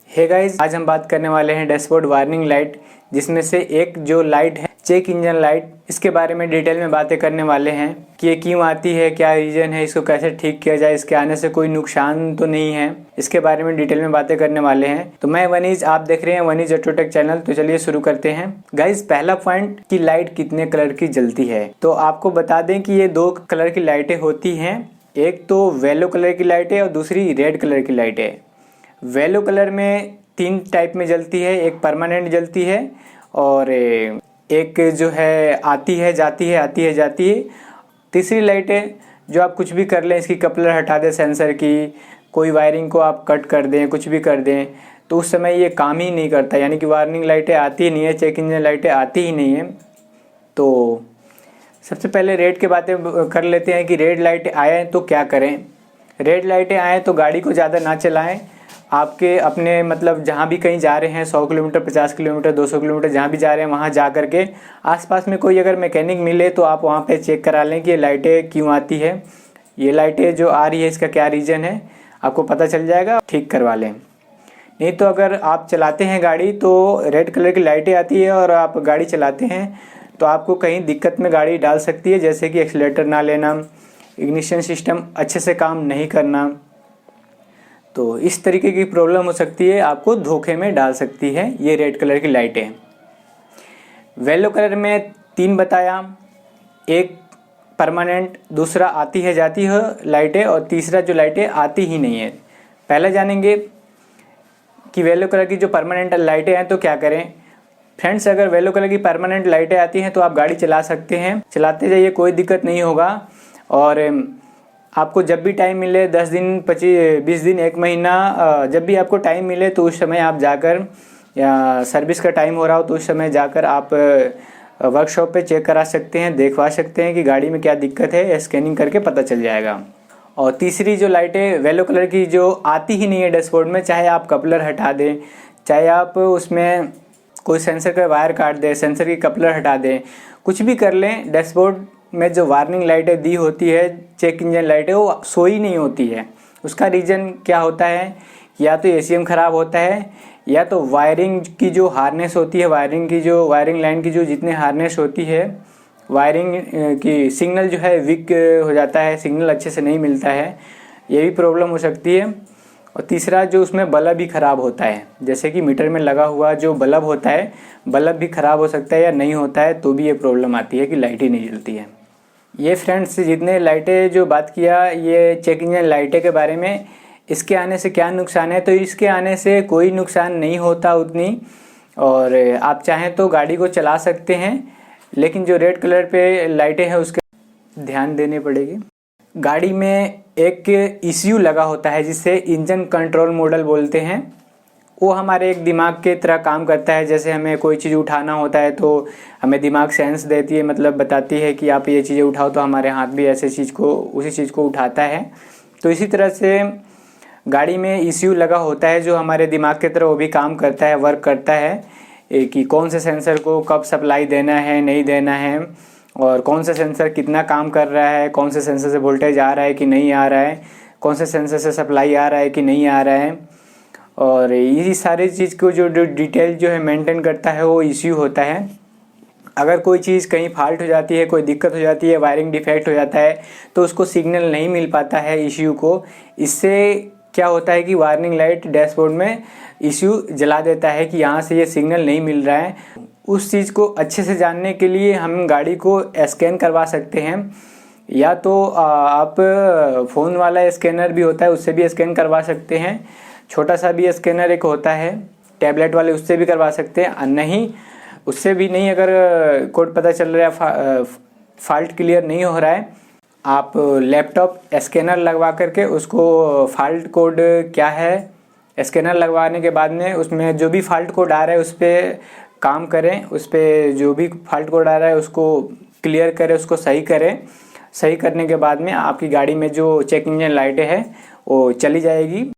Hey guys, आज हम बात करने वाले हैं डैशबोर्ड वार्निंग लाइट, जिसमें से एक जो लाइट है चेक इंजन लाइट, इसके बारे में डिटेल में बातें करने वाले हैं कि ये क्यों आती है, क्या रीज़न है, इसको कैसे ठीक किया जाए, इसके आने से कोई नुकसान तो नहीं है। इसके बारे में डिटेल में बातें करने वाले हैं। तो मैं वनीज, आप देख रहे हैं वनीज ऑटोटेक चैनल। तो चलिए शुरू करते हैं। गाइस, पहला पॉइंट कि लाइट कितने कलर की जलती है। तो आपको बता दें कि ये दो कलर की लाइटें होती हैं। एक तो येलो कलर की लाइट है और दूसरी रेड कलर की लाइट है। येलो कलर में 3 टाइप में जलती है, एक परमानेंट जलती है और एक जो है आती है जाती है, आती है जाती है। तीसरी लाइट है जो आप कुछ भी कर लें, इसकी कपलर हटा दें सेंसर की, कोई वायरिंग को आप कट कर दें, कुछ भी कर दें, तो उस समय ये काम ही नहीं करता, यानी कि वार्निंग लाइटें आती ही नहीं है, चेक इंजन लाइटें आती ही नहीं है। तो सबसे पहले रेड की बातें कर लेते हैं कि रेड लाइटें आए तो क्या करें। रेड लाइटें आए तो गाड़ी को ज़्यादा ना चलाएं। आपके अपने मतलब जहाँ भी कहीं जा रहे हैं, 100 किलोमीटर, 50 किलोमीटर, 200 किलोमीटर जहाँ भी जा रहे हैं, वहाँ जा कर के आसपास में कोई अगर मैकेनिक मिले तो आप वहाँ पे चेक करा लें कि ये लाइटें क्यों आती है, ये लाइटें जो आ रही है इसका क्या रीज़न है, आपको पता चल जाएगा, ठीक करवा लें। नहीं तो अगर आप चलाते हैं गाड़ी तो रेड कलर की लाइटें आती है और आप गाड़ी चलाते हैं तो आपको कहीं दिक्कत में गाड़ी डाल सकती है, जैसे कि एक्सीलेटर ना लेना, इग्निशन सिस्टम अच्छे से काम नहीं करना। तो इस तरीके की प्रॉब्लम हो सकती है, आपको धोखे में डाल सकती है ये रेड कलर की लाइटें। येलो कलर में 3 बताया, एक परमानेंट, दूसरा आती है जाती है लाइटें और तीसरा जो लाइटें आती ही नहीं है। पहले जानेंगे कि येलो कलर की जो परमानेंट लाइटें हैं तो क्या करें। फ्रेंड्स, अगर येलो कलर की परमानेंट लाइटें आती हैं तो आप गाड़ी चला सकते हैं, चलाते जाइए, कोई दिक्कत नहीं होगा। और आपको जब भी टाइम मिले, 10 दिन, 25, 20 दिन, 1 महीना, जब भी आपको टाइम मिले तो उस समय आप जाकर, या सर्विस का टाइम हो रहा हो तो उस समय जाकर आप वर्कशॉप पे चेक करा सकते हैं, देखवा सकते हैं कि गाड़ी में क्या दिक्कत है, स्कैनिंग करके पता चल जाएगा। और तीसरी जो लाइटें येलो कलर की जो आती ही नहीं है डैशबोर्ड में, चाहे आप कपलर हटा दें, चाहे आप उसमें कोई सेंसर का वायर काट दें, सेंसर की कपलर हटा दें, कुछ भी कर लें, डैशबोर्ड में जो वार्निंग लाइटें दी होती है, चेक इंजन लाइटें, वो सोई नहीं होती है। उसका रीज़न क्या होता है, या तो एसीएम ख़राब होता है, या तो वायरिंग की जो हार्नेस होती है, वायरिंग लाइन की जो जितने हार्नेस होती है, वायरिंग की सिग्नल जो है वीक हो जाता है, सिग्नल अच्छे से नहीं मिलता है, ये भी प्रॉब्लम हो सकती है। और तीसरा जो उसमें बल्ब ही ख़राब होता है, जैसे कि मीटर में लगा हुआ जो बल्ब होता है, बल्ब भी ख़राब हो सकता है या नहीं होता है, तो भी ये प्रॉब्लम आती है कि लाइट ही नहीं जलती है। ये फ्रेंड्स, जितने लाइटें जो बात किया ये चेक इंजन लाइटें के बारे में, इसके आने से क्या नुकसान है। तो इसके आने से कोई नुकसान नहीं होता उतनी, और आप चाहें तो गाड़ी को चला सकते हैं, लेकिन जो रेड कलर पे लाइटें हैं उसके ध्यान देने पड़ेगी। गाड़ी में एक ECU लगा होता है जिसे इंजन कंट्रोल मॉडल बोलते हैं। वो हमारे एक दिमाग के तरह काम करता है। जैसे हमें कोई चीज़ उठाना होता है तो हमें दिमाग सेंस देती है, मतलब बताती है कि आप ये चीज़ें उठाओ, तो हमारे हाथ भी ऐसे उसी चीज़ को उठाता है। तो इसी तरह से गाड़ी में ECU लगा होता है जो हमारे दिमाग की तरह वो भी काम करता है, वर्क करता है कि कौन से सेंसर को कब सप्लाई देना है, नहीं देना है, और कौन सा सेंसर कितना काम कर रहा है, कौन से सेंसर से वोल्टेज आ रहा है कि नहीं आ रहा है, कौन से सेंसर से सप्लाई आ रहा है कि नहीं आ रहा है। और ये सारी चीज़ को जो डिटेल जो है मेंटेन करता है वो ECU होता है। अगर कोई चीज़ कहीं फॉल्ट हो जाती है, कोई दिक्कत हो जाती है, वायरिंग डिफेक्ट हो जाता है, तो उसको सिग्नल नहीं मिल पाता है ECU को। इससे क्या होता है कि वार्निंग लाइट डैशबोर्ड में ECU जला देता है कि यहाँ से ये सिग्नल नहीं मिल रहा है। उस चीज़ को अच्छे से जानने के लिए हम गाड़ी को स्कैन करवा सकते हैं, या तो आप फ़ोन वाला स्कैनर भी होता है उससे भी स्कैन करवा सकते हैं, छोटा सा भी स्कैनर एक होता है टैबलेट वाले, उससे भी करवा सकते हैं। नहीं, उससे भी नहीं, अगर कोड पता चल रहा है, फॉल्ट क्लियर नहीं हो रहा है, आप लैपटॉप स्कैनर लगवा करके उसको फॉल्ट कोड क्या है, स्कैनर लगवाने के बाद में उसमें जो भी फॉल्ट कोड आ रहा है उस पर काम करें, उस पर जो भी फॉल्ट कोड आ रहा है उसको क्लियर करें, उसको सही करें। सही करने के बाद में आपकी गाड़ी में जो चेक इंजन लाइटें हैं वो चली जाएगी।